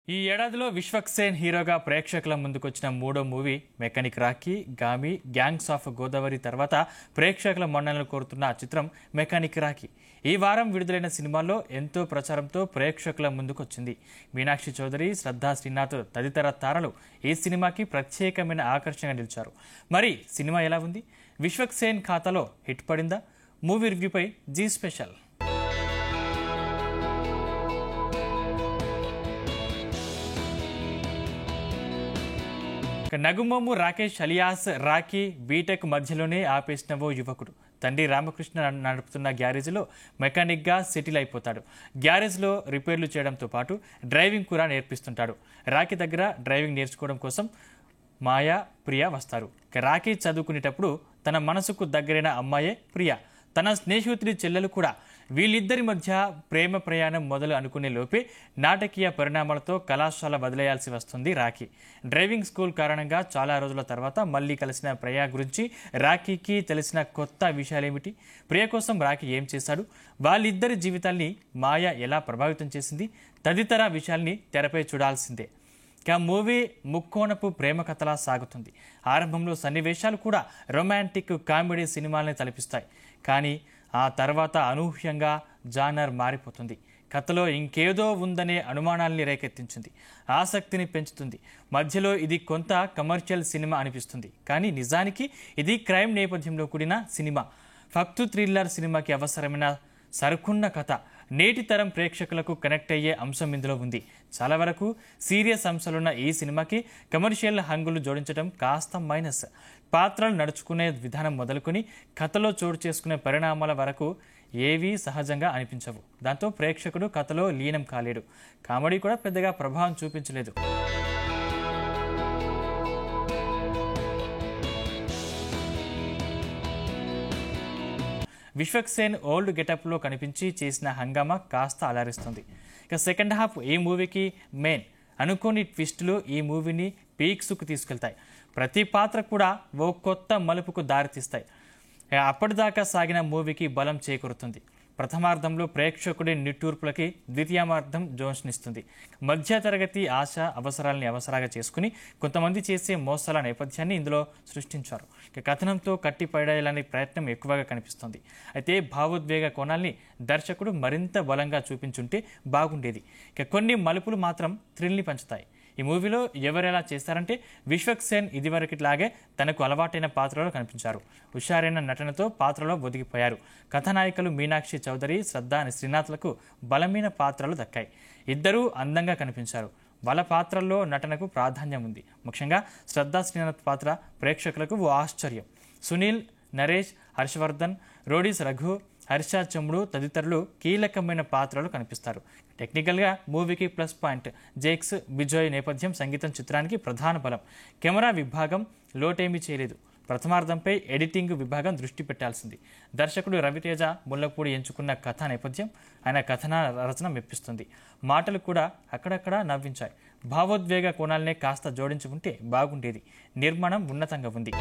ఈ ఏడాదిలో విశ్వక్ సేన్ హీరోగా ప్రేక్షకుల ముందుకొచ్చిన మూడో movie mechanic rocky Gaami gangs of Godavari తర్వాత ప్రేక్షకుల మన్ననలు కోరుతున్న చిత్రం మెకానిక్ రాకీ ఈ వారం విడుదలైన సినిమాల్లో ఎంతో ప్రచారంతో ప్రేక్షకుల ముందుకొచ్చింది. మీనాక్షి చౌదరి, శ్రద్ధా శ్రీనాథ్ తదితర తారలు ఈ సినిమాకి ప్రత్యేకమైన ఆకర్షణగా నిలిచారు. మరి సినిమా ఎలా ఉంది? విశ్వక్ సేన్ ఖాతాలో హిట్ పడిందా? మూవీ రివ్యూపై జీ స్పెషల్. నగుమొమ్ము రాకేష్ అలియాస్ రాకీ బీటెక్ మధ్యలోనే ఆపేసిన ఓ యువకుడు తండ్రి రామకృష్ణ నడుపుతున్న గ్యారేజ్లో మెకానిక్గా సెటిల్ అయిపోతాడు. గ్యారేజ్లో రిపేర్లు చేయడంతో పాటు డ్రైవింగ్ కూడా నేర్పిస్తుంటాడు. రాకీ దగ్గర డ్రైవింగ్ నేర్చుకోవడం కోసం మాయా, ప్రియా వస్తారు. రాకీ చదువుకునేటప్పుడు తన మనసుకు దగ్గరైన అమ్మాయే ప్రియా, తన స్నేహితుడి చెల్లెలు కూడా. వీళ్ళిద్దరి మధ్య ప్రేమ ప్రయాణం మొదలు అనుకునే లోపే నాటకీయ పరిణామాలతో కళాశాల వదిలేయాల్సి వస్తుంది రాకీ. డ్రైవింగ్ స్కూల్ కారణంగా చాలా రోజుల తర్వాత మళ్ళీ కలిసిన ప్రియా గురించి రాకీకి తెలిసిన కొత్త విషయాలేమిటి? ప్రియ కోసం రాకీ ఏం చేశాడు? వాళ్ళిద్దరి జీవితాల్ని మాయ ఎలా ప్రభావితం చేసింది? తదితర విషయాల్ని తెరపై చూడాల్సిందే. ఇక మూవీ ముక్కోణపు ప్రేమ కథలా సాగుతుంది. ఆరంభంలో సన్నివేశాలు కూడా రొమాంటిక్ కామెడీ సినిమాలని తలపిస్తాయి. కానీ ఆ తర్వాత అనూహ్యంగా జానర్ మారిపోతుంది. కథలో ఇంకేదో ఉందనే అనుమానాల్ని రేకెత్తించింది, ఆసక్తిని పెంచుతుంది. మధ్యలో ఇది కొంత కమర్షియల్ సినిమా అనిపిస్తుంది, కానీ నిజానికి ఇది క్రైమ్ నేపథ్యంలో కూడిన సినిమా. ఫక్తు థ్రిల్లర్ సినిమాకి అవసరమైన సరుకున్న కథ, నేటి తరం ప్రేక్షకులకు కనెక్ట్ అయ్యే అంశం ఇందులో ఉంది. చాలా వరకు సీరియస్ అంశాలున్న ఈ సినిమాకి కమర్షియల్ హంగులు జోడించడం కాస్త మైనస్. పాత్రలు నడుచుకునే విధానం మొదలుకొని కథలో చోటు చేసుకునే పరిణామాల వరకు ఏవీ సహజంగా అనిపించవు. దాంతో ప్రేక్షకుడు కథలో లీనం కాలేడు. కామెడీ కూడా పెద్దగా ప్రభావం చూపించలేదు. విశ్వక్ సేన్ ఓల్డ్ గెటప్లో కనిపించి చేసిన హంగామా కాస్త అలరిస్తుంది. ఇక సెకండ్ హాఫ్ ఈ మూవీకి మెయిన్. అనుకోని ట్విస్టులు ఈ మూవీని పీక్స్కు తీసుకెళ్తాయి. ప్రతి పాత్ర కూడా ఓ కొత్త మలుపుకు దారితీస్తాయి. అప్పటిదాకా సాగిన మూవీకి బలం చేకూరుతుంది. ప్రథమార్థంలో ప్రేక్షకుడి నిట్టూర్పులకి ద్వితీయార్థం జోష్నిస్తుంది. మధ్యతరగతి ఆశ అవసరాలని అవసరాగా చేసుకుని కొంతమంది చేసే మోసాల నేపథ్యాన్ని ఇందులో సృష్టించారు. కథనంతో కట్టిపడేయాలనే ప్రయత్నం ఎక్కువగా కనిపిస్తుంది. అయితే భావోద్వేగ కోణాల్ని దర్శకుడు మరింత బలంగా చూపించుంటే బాగుండేది. కొన్ని మలుపులు మాత్రం థ్రిల్ని పంచుతాయి. ఈ మూవీలో ఎవరెలా చేస్తారంటే విశ్వక్ సేన్ ఇదివరకిలాగే తనకు అలవాటైన పాత్రలో కనిపించారు. హుషారైన నటనతో పాత్రలో ఒదిగిపోయారు. కథానాయికలు మీనాక్షి చౌదరి, శ్రద్ధా శ్రీనాథ్లకు బలమైన పాత్రలు దక్కాయి. ఇద్దరూ అందంగా కనిపించారు. వాళ్ళ పాత్రల్లో నటనకు ప్రాధాన్యం ఉంది. ముఖ్యంగా శ్రద్ధా శ్రీనాథ్ పాత్ర ప్రేక్షకులకు ఓ ఆశ్చర్యం. సునీల్, నరేష్, హర్షవర్ధన్, రోడీస్ రఘు, హర్ష చమ్ముడు తదితరులు కీలకమైన పాత్రలు కనిపిస్తారు. టెక్నికల్గా మూవీకి ప్లస్ పాయింట్. జేక్స్ బిజోయ్ నేపథ్యం సంగీతం చిత్రానికి ప్రధాన బలం. కెమెరా విభాగం లోటేమీ చేయలేదు. ప్రథమార్థంపై ఎడిటింగ్ విభాగం దృష్టి పెట్టాల్సింది. దర్శకుడు రవితేజ ముల్లపూడి ఎంచుకున్న కథా నేపథ్యం ఆయన కథన రచన మెప్పిస్తుంది. మాటలు కూడా అక్కడక్కడ నవ్వించాయి. భావోద్వేగ కోణాలనే కాస్త జోడించుకుంటే బాగుండేది. నిర్మాణం ఉన్నతంగా ఉంది.